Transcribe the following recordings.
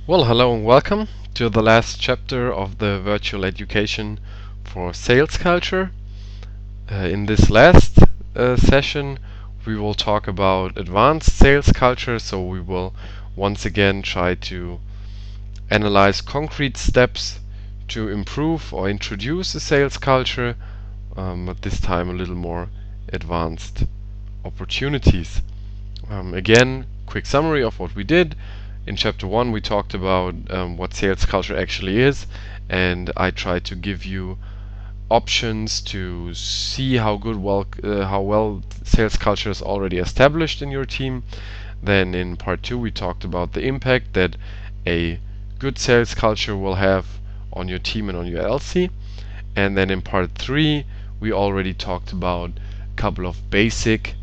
Well, hello and welcome to the last chapter of the virtual education for sales culture. In this last session, we will talk about advanced sales culture. So we will once again try to analyze concrete steps to improve or introduce a sales culture, but this time a little more advanced opportunities. Again, quick summary of what we did. In chapter 1 we talked about what sales culture actually is, and I tried to give you options to see how well sales culture is already established in your team. Then in part 2 we talked about the impact that a good sales culture will have on your team and on your LC. And then in part 3 we already talked about a couple of basic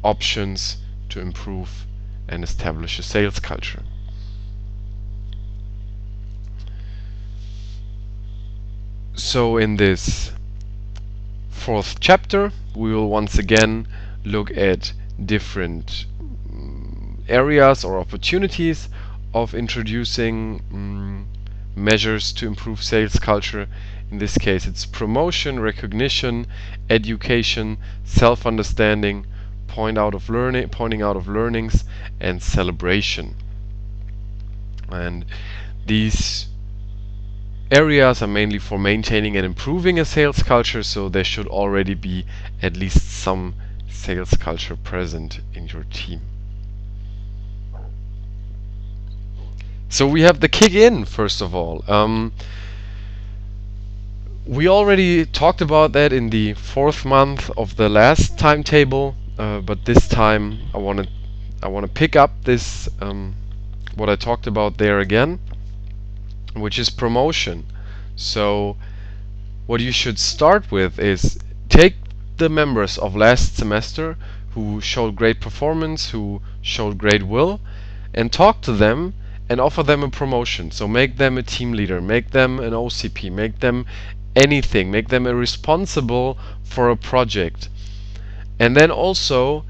options to improve and establish a sales culture. So in this fourth chapter, we will once again look at different areas or opportunities of introducing measures to improve sales culture. In this case, it's promotion, recognition, education, self-understanding, pointing out of learnings, and celebration. And these areas are mainly for maintaining and improving a sales culture, so there should already be at least some sales culture present in your team. So we have the kick in, first of all. We already talked about that in the 4th month of the last timetable, but this time I want to pick up this what I talked about there again, which is promotion. So what you should start with is take the members of last semester who showed great performance, who showed great will, and talk to them and offer them a promotion. So make them a team leader, make them an OCP, make them anything, make them a responsible for a project. And then also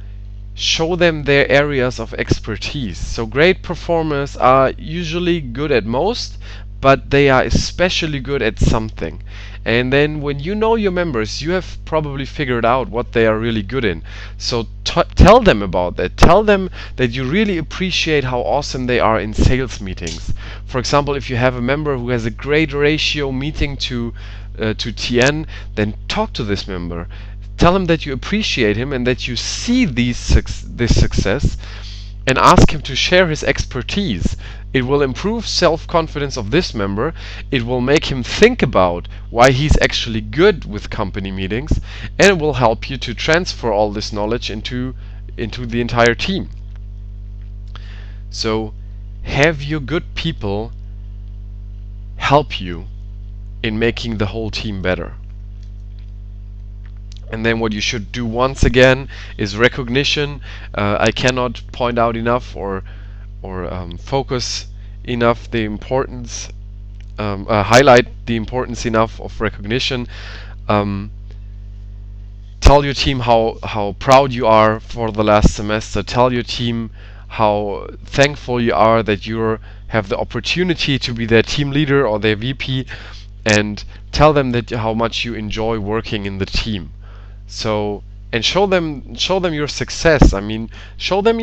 show them their areas of expertise. So great performers are usually good at most, but they are especially good at something. And then when you know your members, you have probably figured out what they are really good in. So tell them about that. Tell them that you really appreciate how awesome they are in sales meetings. For example, if you have a member who has a great ratio meeting to TN, then talk to this member. Tell him that you appreciate him and that you see this success, and ask him to share his expertise. It will improve self-confidence of this member. It will make him think about why he's actually good with company meetings, and it will help you to transfer all this knowledge into the entire team. So have your good people help you in making the whole team better. And then what you should do once again is recognition. I cannot point out enough or focus enough the importance, highlight the importance enough of recognition. Tell your team how proud you are for the last semester. Tell your team how thankful you are that you have the opportunity to be their team leader or their VP, and tell them that how much you enjoy working in the team. So, and show them your success. I mean, show them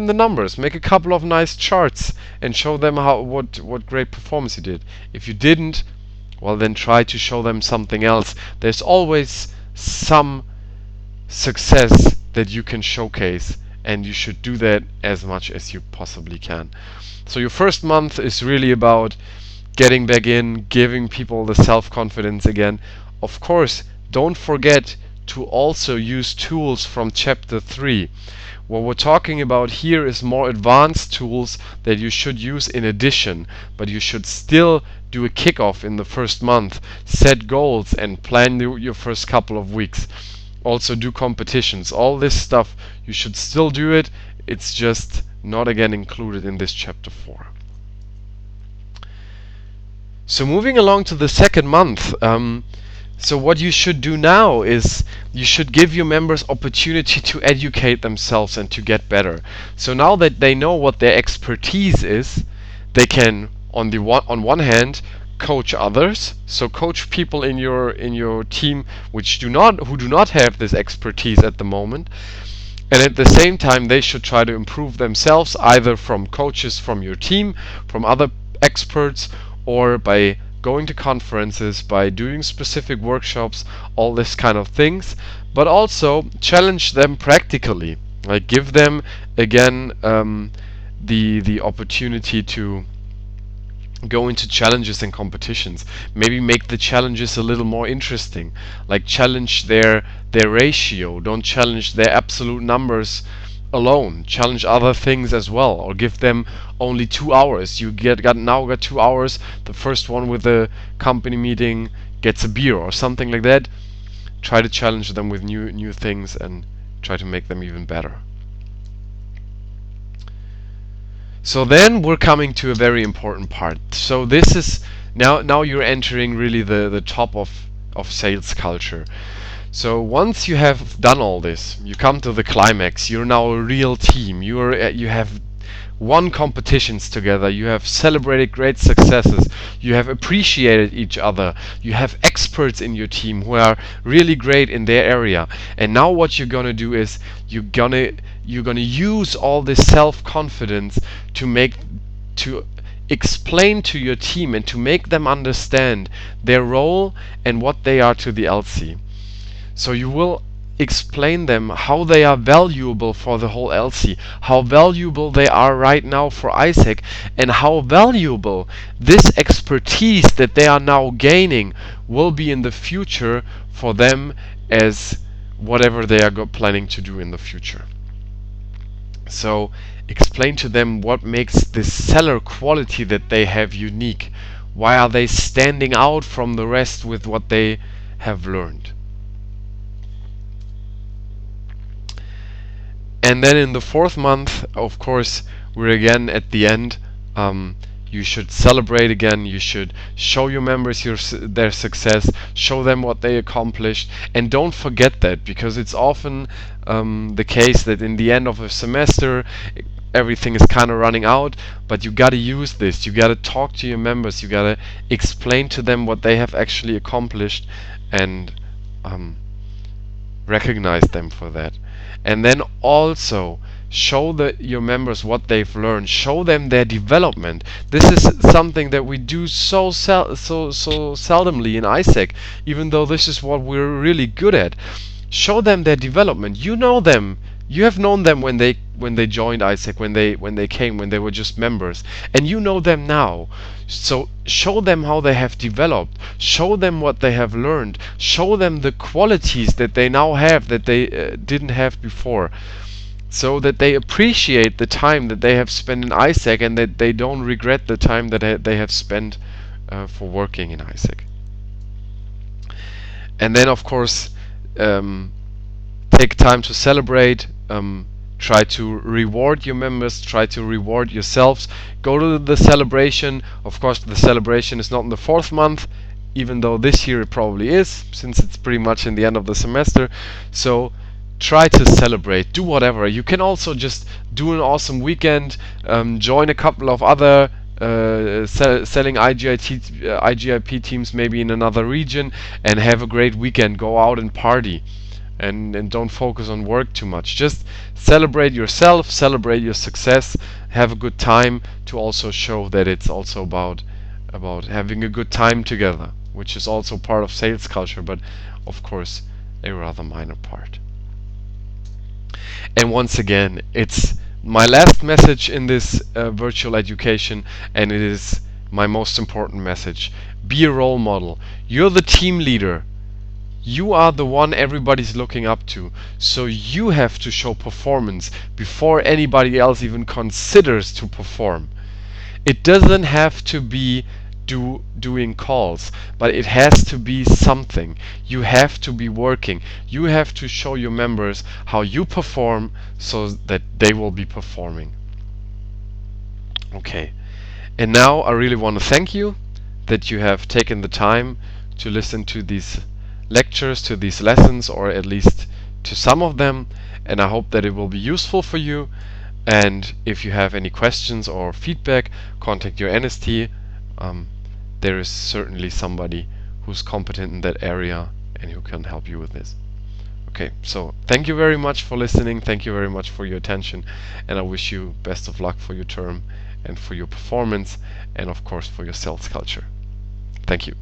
the numbers. Make a couple of nice charts and show them what great performance you did. If you didn't, well, then try to show them something else. There's always some success that you can showcase, and you should do that as much as you possibly can. So your first month is really about getting back in, giving people the self-confidence again. Of course, don't forget to also use tools from chapter 3. What we're talking about here is more advanced tools that you should use in addition, but you should still do a kickoff in the first month, set goals, and plan your first couple of weeks. Also do competitions. All this stuff, you should still do it. It's just not again included in this chapter 4. So moving along to the second month, so what you should do now is you should give your members opportunity to educate themselves and to get better. So now that they know what their expertise is, They can on one hand coach others, so coach people in your team who do not have this expertise at the moment, and at the same time they should try to improve themselves, either from coaches from your team, from other experts, or by going to conferences, by doing specific workshops, all this kind of things. But also challenge them practically, like give them again the opportunity to go into challenges and competitions. Maybe make the challenges a little more interesting. Like challenge their ratio. Don't challenge their absolute numbers alone. Challenge other things as well. Or give them only 2 hours. You now got 2 hours. The first one with the company meeting gets a beer or something like that. Try to challenge them with new things and try to make them even better. So then we're coming to a very important part. So this is now you're entering really the top of sales culture. So once you have done all this, you come to the climax. You're now a real team. You have won competitions together. You have celebrated great successes. You have appreciated each other. You have experts in your team who are really great in their area. And now what you're gonna do is you're gonna use all this self-confidence to explain to your team and to make them understand their role and what they are to the LC. So you will explain them how they are valuable for the whole LC, how valuable they are right now for ISEC, and how valuable this expertise that they are now gaining will be in the future for them as whatever they are planning to do in the future. So explain to them what makes this seller quality that they have unique. Why are they standing out from the rest with what they have learned? And then in the 4th month, of course, we're again at the end. You should celebrate again. You should show your members their success, show them what they accomplished, and don't forget that, because it's often the case that in the end of a semester everything is kind of running out, but you got to use this. You got to talk to your members. You got to explain to them what they have actually accomplished and recognize them for that. And then also show your members what they've learned. Show them their development. This is something that we do so seldomly in ISEC, even though this is what we're really good at. Show them their development. You know them. You have known them when they joined ISEC, when they came, when they were just members, and you know them now. So show them how they have developed. Show them what they have learned. Show them the qualities that they now have that they didn't have before, so that they appreciate the time that they have spent in ISEC and that they don't regret the time that they have spent for working in ISEC. And then, of course, take time to celebrate. Try to reward your members, try to reward yourselves. Go to the celebration. Of course, the celebration is not in the 4th month, even though this year it probably is, since it's pretty much in the end of the semester. So try to celebrate, do whatever. You can also just do an awesome weekend, join a couple of other selling IGIP teams maybe in another region, and have a great weekend. Go out and party. And don't focus on work too much. Just celebrate yourself, celebrate your success, have a good time, to also show that it's also about having a good time together, which is also part of sales culture, but of course a rather minor part. And once again, it's my last message in this virtual education, and it is my most important message. Be a role model. You're the team leader. You are the one everybody's looking up to, so you have to show performance before anybody else even considers to perform. It doesn't have to be doing calls, but it has to be something. You have to be working. You have to show your members how you perform so that they will be performing. Okay, and now I really want to thank you that you have taken the time to listen to these lectures, to these lessons, or at least to some of them, and I hope that it will be useful for you. And if you have any questions or feedback, contact your NST. Um, there is certainly somebody who's competent in that area and who can help you with this. Okay, so thank you very much for listening. Thank you very much for your attention, and I wish you best of luck for your term and for your performance, and of course for your sales culture. Thank you.